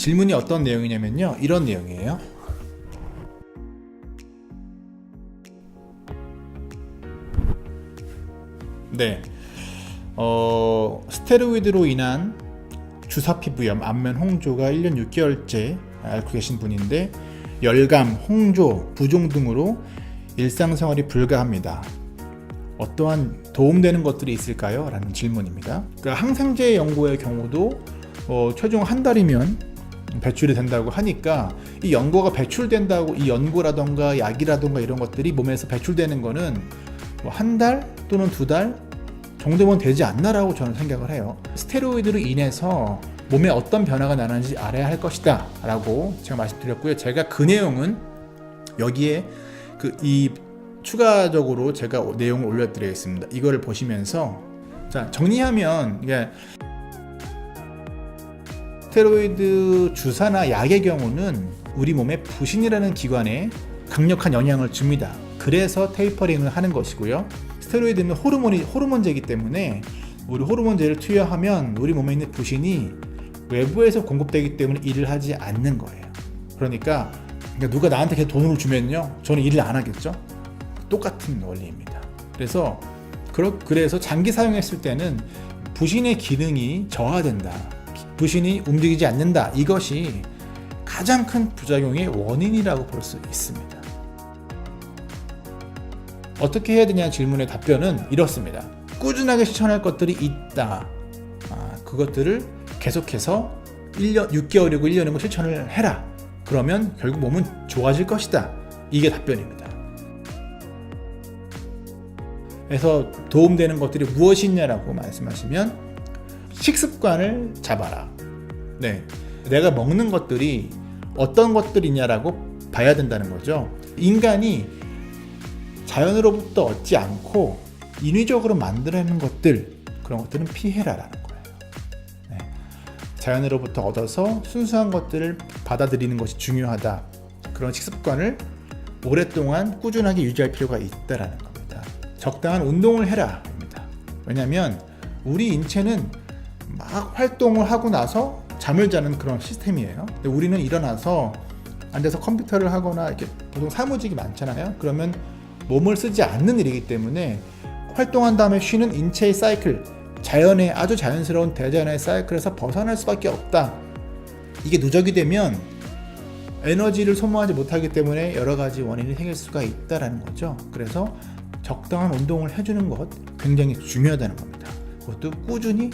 질문이 어떤 내용이냐면요, 이런 내용이에요. 네, 스테로이드로 인한 주사 피부염, 안면 홍조가 1년 6개월째 앓고 계신 분인데 열감, 홍조, 부종 등으로 일상생활이 불가합니다. 어떠한 도움되는 것들이 있을까요? 라는 질문입니다. 그러니까 항생제 연고의 경우도 최종 한 달이면 배출이 된다고 하니까 이 연고가 배출된다고, 이 연고라던가 약이라던가 이런 것들이 몸에서 배출되는 거는 한 달 또는 두 달 정도면 되지 않나라고 저는 생각을 해요. 스테로이드로 인해서 몸에 어떤 변화가 나는지 알아야 할 것이다 라고 제가 말씀드렸고요. 제가 그 내용은 여기에 이 추가적으로 제가 내용을 올려드리겠습니다. 이거를 보시면서, 자, 정리하면 이게 스테로이드 주사나 약의 경우는 우리 몸에 부신이라는 기관에 강력한 영향을 줍니다. 그래서 테이퍼링을 하는 것이고요. 스테로이드는 호르몬제이기 때문에 우리 호르몬제를 투여하면 우리 몸에 있는 부신이 외부에서 공급되기 때문에 일을 하지 않는 거예요. 그러니까 누가 나한테 계속 돈을 주면요, 저는 일을 안 하겠죠. 똑같은 원리입니다. 그래서 장기 사용했을 때는 부신의 기능이 저하된다, 부신이 움직이지 않는다, 이것이 가장 큰 부작용의 원인이라고 볼 수 있습니다. 어떻게 해야 되냐는 질문의 답변은 이렇습니다. 꾸준하게 실천할 것들이 있다. 그것들을 계속해서 6개월이고 1년이고 실천을 해라. 그러면 결국 몸은 좋아질 것이다. 이게 답변입니다. 그래서 도움되는 것들이 무엇이 있냐라고 말씀하시면 식습관을 잡아라. 네, 내가 먹는 것들이 어떤 것들이냐라고 봐야 된다는 거죠. 인간이 자연으로부터 얻지 않고 인위적으로 만들어내는 것들, 그런 것들은 피해라라는 거예요. 네. 자연으로부터 얻어서 순수한 것들을 받아들이는 것이 중요하다. 그런 식습관을 오랫동안 꾸준하게 유지할 필요가 있다라는 겁니다. 적당한 운동을 해라 입니다. 왜냐하면 우리 인체는 막 활동을 하고 나서 잠을 자는 그런 시스템이에요. 근데 우리는 일어나서 앉아서 컴퓨터를 하거나 이렇게 보통 사무직이 많잖아요. 그러면 몸을 쓰지 않는 일이기 때문에 활동한 다음에 쉬는 인체의 사이클, 자연의 아주 자연스러운 대자연의 사이클에서 벗어날 수밖에 없다. 이게 누적이 되면 에너지를 소모하지 못하기 때문에 여러 가지 원인이 생길 수가 있다는 거죠. 그래서 적당한 운동을 해주는 것 굉장히 중요하다는 겁니다. 그것도 꾸준히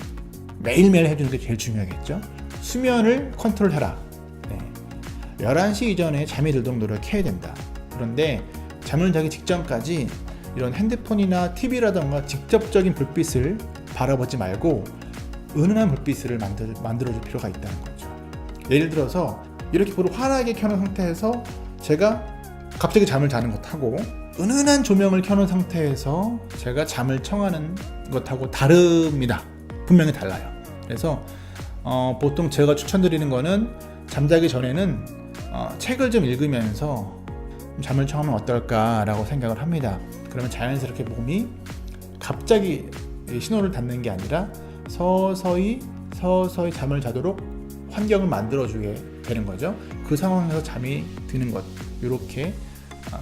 매일매일 해주는 게 제일 중요하겠죠. 수면을 컨트롤해라. 네. 11시 이전에 잠이 들도록 노력해야 된다. 그런데 잠을 자기 직전까지 이런 핸드폰이나 TV라던가 직접적인 불빛을 바라보지 말고 은은한 불빛을 만들어줄 필요가 있다는 거죠. 예를 들어서 이렇게 불을 환하게 켜놓은 상태에서 제가 갑자기 잠을 자는 것하고 은은한 조명을 켜놓은 상태에서 제가 잠을 청하는 것하고 다릅니다. 분명히 달라요. 그래서 보통 제가 추천드리는 거는 잠자기 전에는 책을 좀 읽으면서 잠을 청하면 어떨까라고 생각을 합니다. 그러면 자연스럽게 몸이 갑자기 신호를 받는 게 아니라 서서히 잠을 자도록 환경을 만들어주게 되는 거죠. 그 상황에서 잠이 드는 것, 이렇게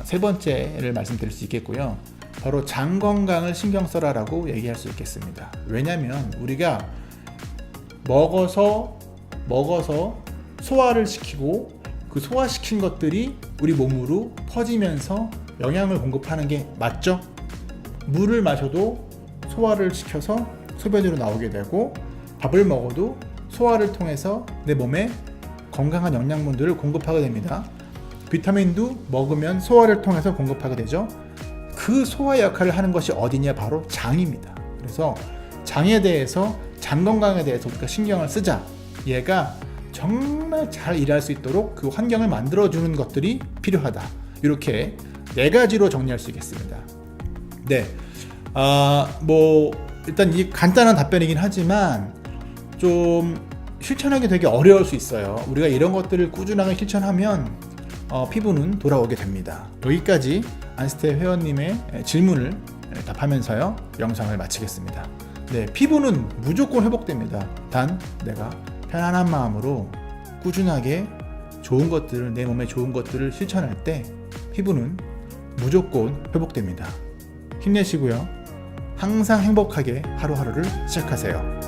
세 번째를 말씀드릴 수 있겠고요. 바로 장 건강을 신경 써라라고 얘기할 수 있겠습니다. 왜냐하면 우리가 먹어서 소화를 시키고 그 소화시킨 것들이 우리 몸으로 퍼지면서 영양을 공급하는 게 맞죠? 물을 마셔도 소화를 시켜서 소변으로 나오게 되고, 밥을 먹어도 소화를 통해서 내 몸에 건강한 영양분들을 공급하게 됩니다. 비타민도 먹으면 소화를 통해서 공급하게 되죠. 그 소화 역할을 하는 것이 어디냐? 바로 장입니다. 그래서 장에 대해서, 장 건강에 대해서 우리가 신경을 쓰자. 얘가 정말 잘 일할 수 있도록 그 환경을 만들어주는 것들이 필요하다. 이렇게 네 가지로 정리할 수 있겠습니다. 네, 일단 이 간단한 답변이긴 하지만 좀 실천하기 되게 어려울 수 있어요. 우리가 이런 것들을 꾸준하게 실천하면 피부는 돌아오게 됩니다. 여기까지 안스테 회원님의 질문을 답하면서요, 영상을 마치겠습니다. 네, 피부는 무조건 회복됩니다. 단 내가 편안한 마음으로 꾸준하게 좋은 것들을, 내 몸에 좋은 것들을 실천할 때 피부는 무조건 회복됩니다. 힘내시고요. 항상 행복하게 하루하루를 시작하세요.